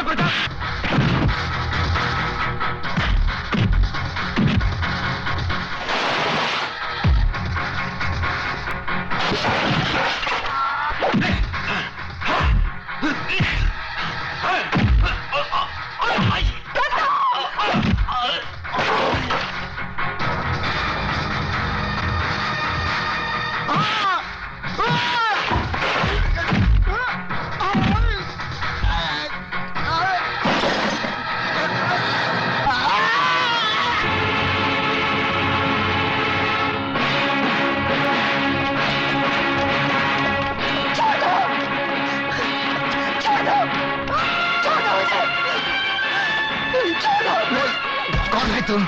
बेटा। कौन है तुम?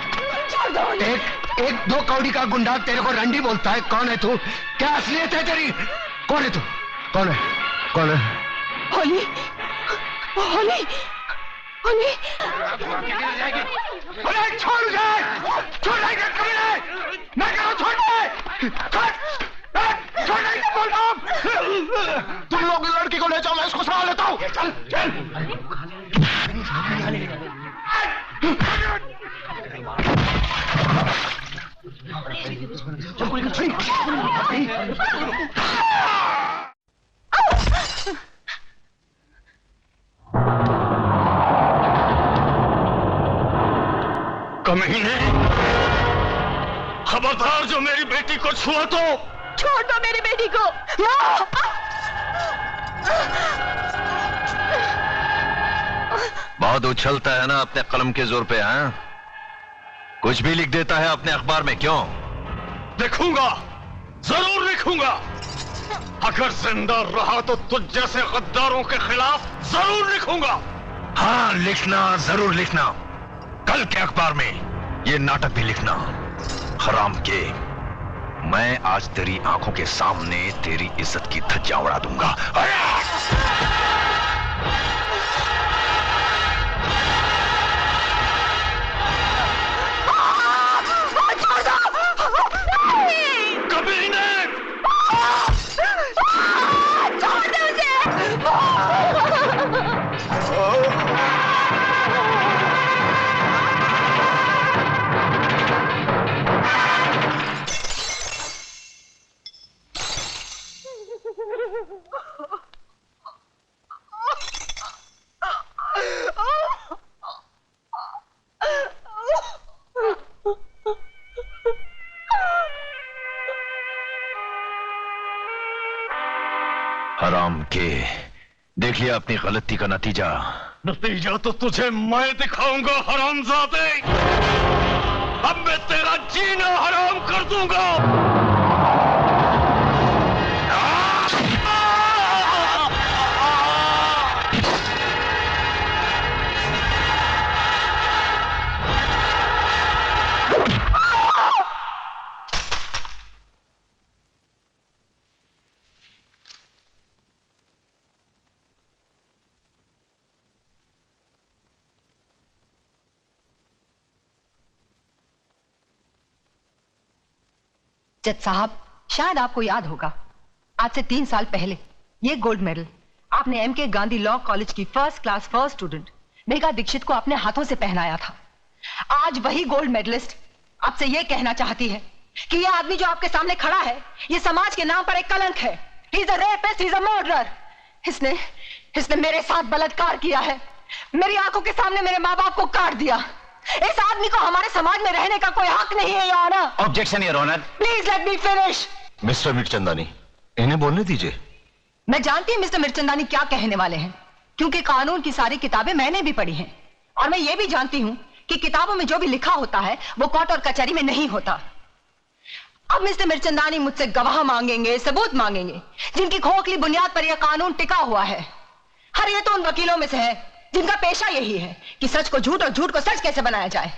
एक दो कौड़ी का गुंडा तेरे को रंडी बोलता है। कौन है तू? क्या असलियत है तेरी? कौन है तू? कौन है? कौन है? होली, होली, होली। अरे छोड़ दे, छोड़ दे कमीने, मैं कह रहा हूँ छोड़ दे, छोड़ दे बोल रहा हूँ। तुम लोग लड़की को ले जाओ, मैं इसको संभाल लेता हूँ। चल चल। कमीने, खबरदार जो मेरी बेटी को छुआ तो छोड़ दो मेरी बेटी को। बहुत उछलता है ना अपने कलम के जोर पे, हाँ? कुछ भी लिख देता है अपने अखबार में, क्यों? लिखूंगा, जरूर लिखूंगा। अगर जिंदा रहा तो तुझ जैसे गद्दारों के खिलाफ जरूर लिखूंगा। हाँ, लिखना, जरूर लिखना। कल के अखबार में ये नाटक भी लिखना। हराम के, मैं आज तेरी आंखों के सामने तेरी इज्जत की धज्जियां उड़ा दूंगा। हराम के, देख लिया अपनी गलती का नतीजा। नतीजा तो तुझे मैं दिखाऊंगा हरामजादे। अब मैं तेरा जीना हराम कर दूंगा। जज साहब, शायद आपको याद होगा, आज से 3 साल पहले ये गोल्ड मेडल आपने एमके गांधी लॉ कॉलेज की first class first student Megha Dikshit को अपने हाथों से पहनाया था। आज वही गोल्ड मेडलिस्ट आपसे ये कहना चाहती है कि ये आदमी जो आपके सामने खड़ा है, ये समाज के नाम पर एक कलंक है। He is a rapist, he is a murderer. इसने मेरे साथ बलात्कार किया है, मेरी आंखों के सामने मेरे माँ बाप को काट दिया। इस आदमी को हमारे समाज में रहने का कोई हक नहीं है, your honour. Objection, your honour. Please let me finish. Mister Mirchandani, इन्हें बोलने दीजिए। मैं जानती हूँ मिस्टर मिर्चंदानी क्या कहने वाले हैं, क्योंकि कानून की सारी किताबें मैंने भी पढ़ी हैं, और मैं ये भी जानती हूँ कि किताबों में जो भी लिखा होता है वो कोर्ट और कचहरी में नहीं होता। अब मिस्टर मिर्चंदानी मुझसे गवाह मांगेंगे, सबूत मांगेंगे, जिनकी खोखली बुनियाद पर यह कानून टिका हुआ है। हर ये तो उन वकीलों में से है जिनका पेशा यही है कि सच को झूठ और झूठ को सच कैसे बनाया जाए।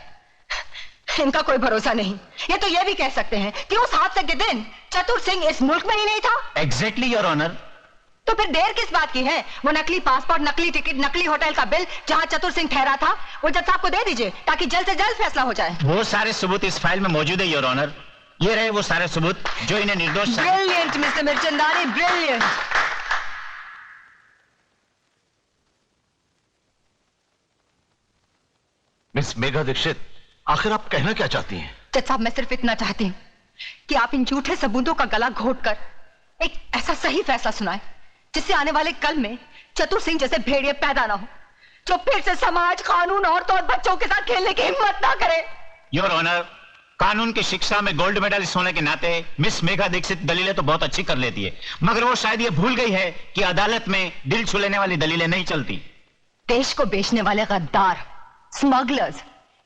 इनका कोई भरोसा नहीं। ये तो ये भी कह सकते हैं कि उस हादसे के दिन चतुर सिंह इस मुल्क में ही नहीं था। Exactly, your honour. तो फिर देर किस बात की है? वो नकली पासपोर्ट, नकली टिकट, नकली होटल का बिल जहां चतुर सिंह ठहरा था, वो जज साहब को दे दीजिए ताकि जल्द से जल्द फैसला हो जाए। वो सारे सबूत इस फाइल में मौजूद है, योर ऑनर। ये रहे वो सारे सबूत जो इन्हें निर्दोष। Brilliant mister Mirchandani, brilliant. Miss Megha Dikshit, आखिर आप कहना क्या चाहती हैं? जज साहब, मैं सिर्फ इतना चाहती हूँ कि आप इन झूठे सबूतों का गला घोटकर एक ऐसा सही फैसला सुनाएं जिससे आने वाले कल में चतुर सिंह जैसे भेड़िए पैदा ना हो, जो फिर से समाज, कानून, औरतों और बच्चों के साथ खेलने की हिम्मत ना करे। योर ऑनर, कानून की शिक्षा में गोल्ड मेडलिस्ट होने के नाते मिस मेघा दीक्षित दलीलें तो बहुत अच्छी कर लेती है, मगर वो शायद ये भूल गई है कि अदालत में दिल छू लेने वाली दलीलें नहीं चलती। देश को बेचने वाले गद्दार, स्मगलर्स,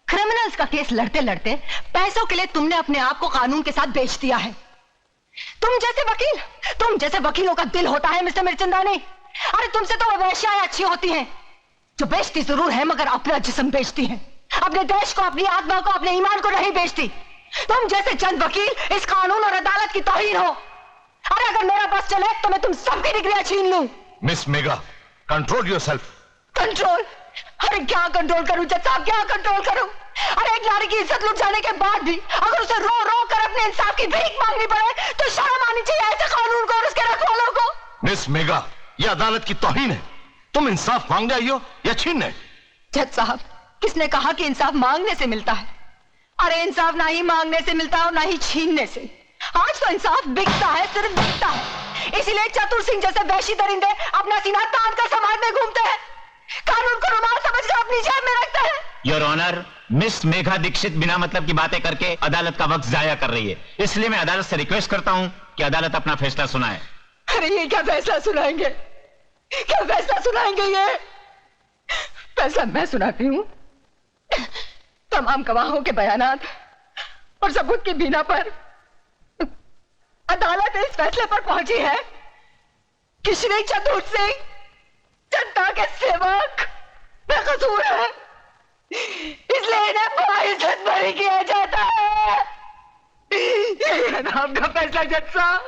क्रिमिनल्स का केस लड़ते लड़ते पैसों के लिए तुमने अपने आप को कानून के साथ बेच दिया है। तुम जैसे वकीलों का दिल होता है मिस्टर मिर्चंदानी। अरे तुमसे तो वो वेश्याएं अच्छी होती हैं जो बेचती जरूर है मगर अपना जिस्म बेचती हैं, अपने देश को, अपनी आत्मा को, अपने ईमान को नहीं बेचती। तुम जैसे चंद वकील इस कानून और अदालत की तौहीन हो। अरे अगर मेरा बस चले तो मैं तुम सबकी डिग्रियां छीन लूं। Miss Megha, control yourself. Control? अरे क्या कंट्रोल करूं जज साहब, क्या कंट्रोल करूं? अरे एक नारी की इज्जत लुट जाने के बाद भी अगर उसे रो रो कर अपने इंसाफ की भीख मांगनी पड़े तो शर्म आनी चाहिए ऐसे कानून को और उसके रखवालों को। मिस मेघा, यह अदालत की तौहीन है। तुम इंसाफ मांगने आई हो या छीनने? जज साहब, किसने कहा कि इंसाफ मांगने से मिलता है? अरे इंसाफ ना ही मांगने से मिलता है और ना ही छीनने से। आज तो इंसाफ बिकता है, सिर्फ बिकता है। इसीलिए चतुर सिंह जैसे वैशी दरिंदे अपना सीना तान कर समाज में घूमते हैं, कानून को रुमाल समझकर अपनी जेब में रखते हैं। Your honour, miss Megha Dikshit बिना मतलब की बातें करके अदालत का वक्त जाया कर रही है, इसलिए मैं अदालत से रिक्वेस्ट करता हूं कि अदालत अपना फैसला सुनाए। अरे ये क्या फैसला सुनाएंगे? क्या फैसला सुनाएंगे? ये फैसला मैं सुनाती हूँ। तमाम गवाहों के बयानात और सबूत की बिना पर अदालत इस फैसले पर पहुंची है कि श्री चतुर सिंह जनता के सेवक बेकसूर है, इसलिए इन्हें बाइज्जत बरी किया जाता है। ये नाम का फैसला जज साहब।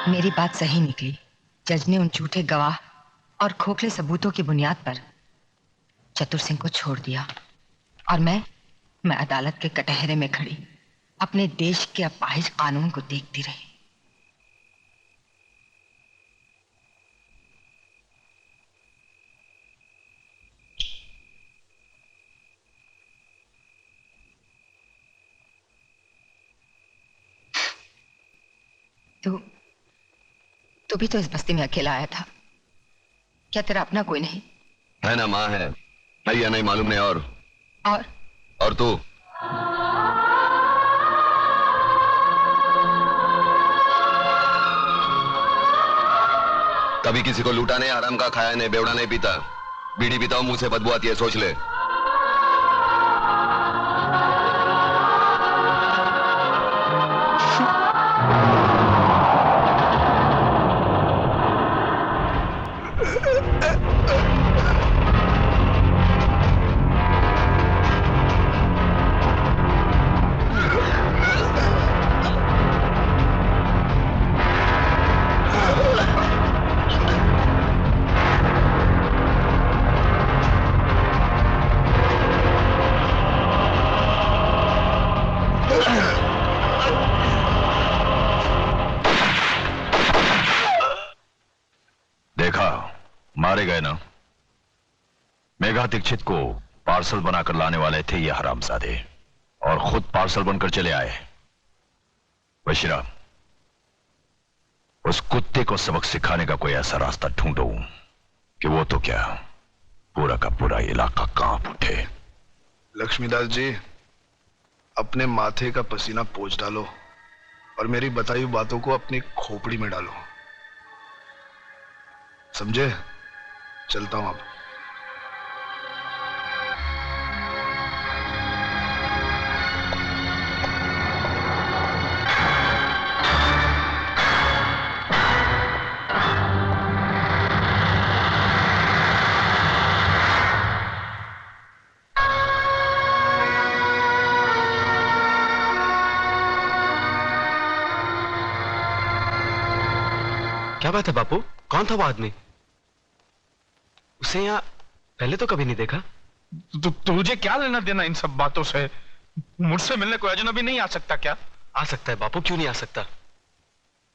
मेरी बात सही निकली। जज ने उन झूठे गवाह और खोखले सबूतों की बुनियाद पर चतुर सिंह को छोड़ दिया और मैं अदालत के कटहरे में खड़ी अपने देश के अपाहिज कानून को देखती रही। तू भी तो इस बस्ती में अकेला आया था, क्या तेरा अपना कोई नहीं? है ना, माँ है, मैं या नहीं मालूम नहीं। और तू? कभी किसी को लूटा नहीं, हराम का खाया नहीं, बेवड़ा नहीं पीता, बीड़ी पीता हूं, मुंह से बदबू आती है, सोच ले। मारे गए ना? मेघा दीक्षित को पार्सल बनाकर लाने वाले थे ये हरामजादे और खुद पार्सल बनकर चले आए। बशीरा, उस कुत्ते को सबक सिखाने का कोई ऐसा रास्ता ढूंढो कि वो तो क्या पूरा का पूरा इलाका कांप उठे। लक्ष्मीदास जी, अपने माथे का पसीना पोंछ डालो और मेरी बताई बातों को अपनी खोपड़ी में डालो, समझे? चलता हूं अब। क्या बात है बापू, कौन था वो आदमी? उसे यहाँ पहले तो कभी नहीं देखा। तुझे क्या लेना देना इन सब बातों से? मुझसे मिलने कोई अजनबी नहीं आ सकता क्या? आ सकता है बापू, क्यों नहीं आ सकता,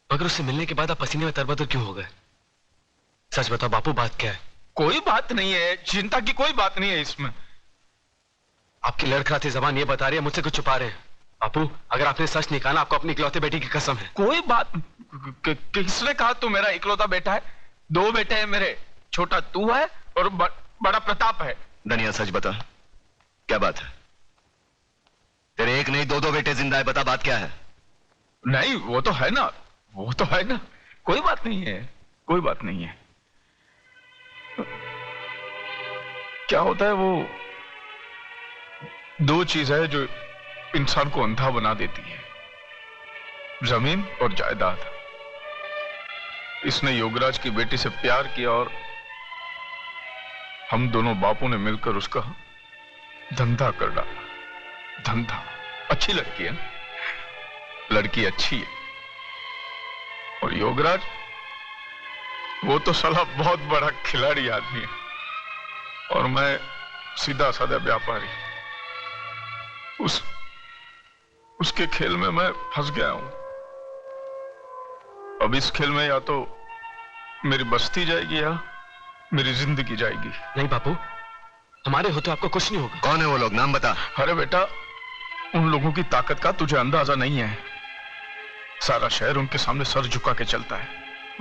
मगर उससे मिलने के बाद आप पसीने में तरबतर क्यों हो गए? सच बताओ बापू, बात क्या है? कोई बात नहीं है, चिंता की कोई बात नहीं है इसमें। आपकी लड़खड़ाती जबान ये बता रही है मुझसे कुछ छुपा रहे हैं। बापू, अगर आपने सच नहीं कहा ना, आपको अपनी इकलौते बेटी की कसम है। कोई बात किसने कहा तू मेरा इकलौता बेटा है? 2 बेटे हैं मेरे, छोटा तू है और बड़ा प्रताप है। धनिया सच बता, क्या बात है? तेरे एक नहीं 2 बेटे जिंदा है, बता बात क्या है? नहीं वो तो है ना, वो तो है ना, कोई बात नहीं है, कोई बात नहीं है। क्या होता है, वो 2 चीज है जो इंसान को अंधा बना देती है, जमीन और जायदाद। इसने योगराज की बेटी से प्यार किया और हम दोनों बापों ने मिलकर उसका धंधा कर डाला। धंधा। अच्छी लड़की है, लड़की अच्छी है। और योगराज, वो तो साला बहुत बड़ा खिलाड़ी आदमी है और मैं सीधा साधा व्यापारी। उसके खेल में मैं फंस गया हूं। अब इस खेल में या तो मेरी बस्ती जाएगी या मेरी जिंदगी जाएगी। नहीं बापू, हमारे हो तो आपको कुछ नहीं होगा। कौन है वो लोग, नाम बता। अरे बेटा, उन लोगों की ताकत का तुझे अंदाजा नहीं है। सारा शहर उनके सामने सर झुका के चलता है,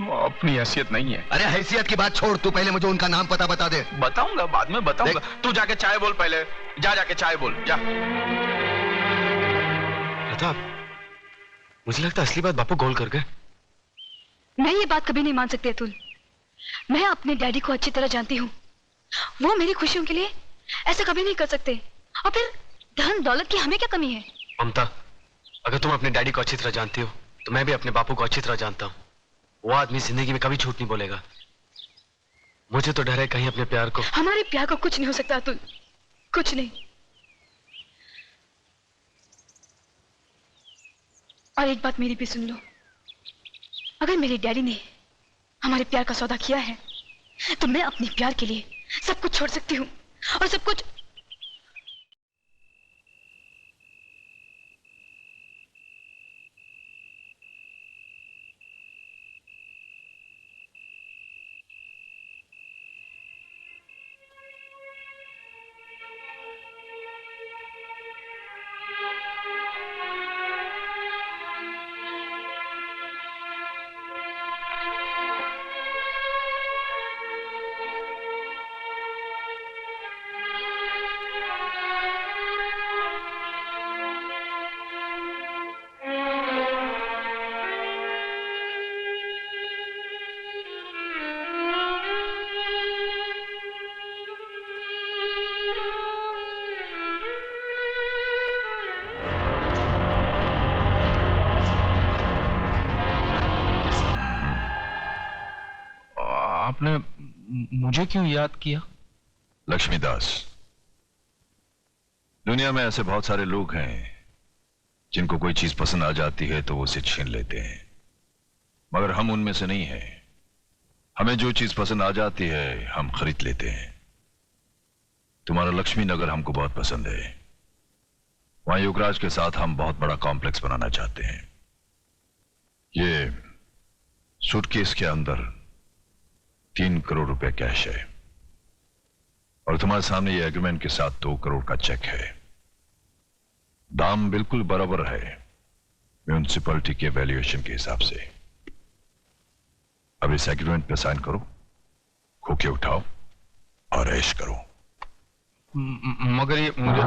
वो अपनी हैसियत नहीं है। अरे हैसियत की बात छोड़, तू पहले मुझे उनका नाम पता बता दे। बताऊंगा, बाद में बताऊंगा। तू जाके चाय बोल, पहले जाके चाय बोल जा। प्रताप, मुझे लगता है असली बात बापू गोल कर गए। मैं ये बात कभी नहीं मान सकती अतुल। मैं अपने डैडी को अच्छी तरह जानती हूँ। वो मेरी खुशियों के लिए ऐसा कभी नहीं कर सकते। और फिर धन दौलत की हमें क्या कमी है? ममता, अगर तुम अपने डैडी को अच्छी तरह जानती हो तो मैं भी अपने बापू को अच्छी तरह जानता हूँ। वो आदमी जिंदगी में कभी झूठ नहीं बोलेगा। मुझे तो डर है कहीं अपने प्यार को। हमारे प्यार को कुछ नहीं हो सकता अतुल, कुछ नहीं। और एक बात मेरी भी सुन लो, अगर मेरे डैडी ने हमारे प्यार का सौदा किया है तो मैं अपने प्यार के लिए सब कुछ छोड़ सकती हूँ। और सब कुछ आपने मुझे क्यों याद किया? लक्ष्मीदास, दुनिया में ऐसे बहुत सारे लोग हैं जिनको कोई चीज पसंद आ जाती है तो वो उसे छीन लेते हैं, मगर हम उनमें से नहीं हैं। हमें जो चीज पसंद आ जाती है हम खरीद लेते हैं। तुम्हारा लक्ष्मी नगर हमको बहुत पसंद है। वहां युवराज के साथ हम बहुत बड़ा कॉम्प्लेक्स बनाना चाहते हैं। ये सूटकेस के अंदर 3 करोड़ रुपए कैश है और तुम्हारे सामने ये एग्रीमेंट के साथ 2 करोड़ का चेक है। दाम बिल्कुल बराबर है म्यूनिसिपैलिटी के वैल्यूएशन के हिसाब से। अब इस एग्रीमेंट पे साइन करो, खोके उठाओ और ऐश करो। मगर ये मुझे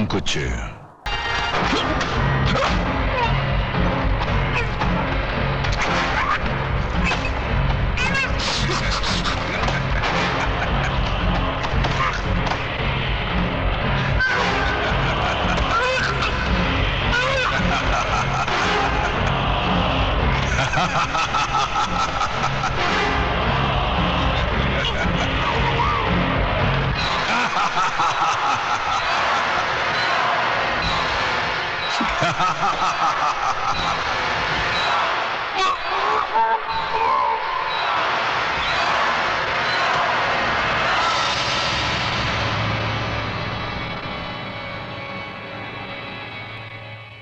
कुछ